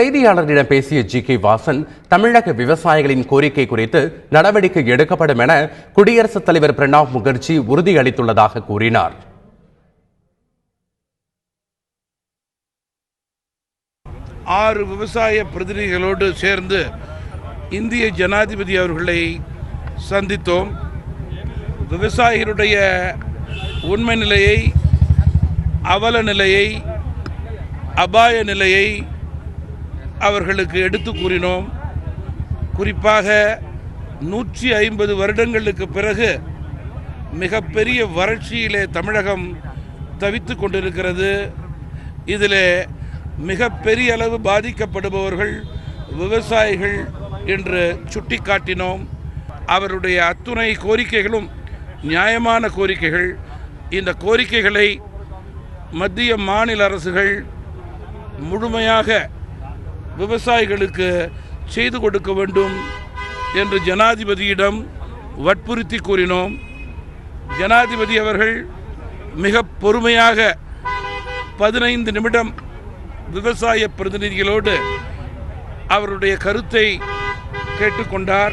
செய்தியாளர்களிடம் பேசிய ஜி.கே. வாசன், தமிழக விவசாயிகளின் கோரிக்கை குறித்து நடவடிக்கை எடுக்கப்படும் என குடியரசுத் தலைவர் பிரணாப் முகர்ஜி உறுதியளித்துள்ளதாக கூறினார். ஆறு விவசாய பிரதிநிதிகளோடு சேர்ந்து இந்திய ஜனாதிபதி அவர்களை சந்தித்தோம். விவசாயிகளுடைய உண்மை நிலையை, அவல நிலையை, அபாய நிலையை அவர்களுக்கு எடுத்து கூறினோம். குறிப்பாக 150 வருடங்களுக்கு பிறகு மிகப்பெரிய வறட்சியிலே தமிழகம் தவித்துக் கொண்டிருக்கிறது. இதில் மிகப்பெரிய அளவு பாதிக்கப்படுபவர்கள் விவசாயிகள் என்று சுட்டிக்காட்டினோம். அவருடைய அத்துணை கோரிக்கைகளும் நியாயமான கோரிக்கைகள். இந்த கோரிக்கைகளை மத்திய மாநில அரசுகள் முழுமையாக விவசாயிகளுக்கு செய்து கொடுக்க வேண்டும் என்று ஜனாதிபதியிடம் வற்புறுத்தி கூறினோம். ஜனாதிபதி அவர்கள் மிக பொறுமையாக 15 நிமிடம் விவசாய பிரதிநிதிகளோடு அவருடைய கருத்தை கேட்டுக்கொண்டார்.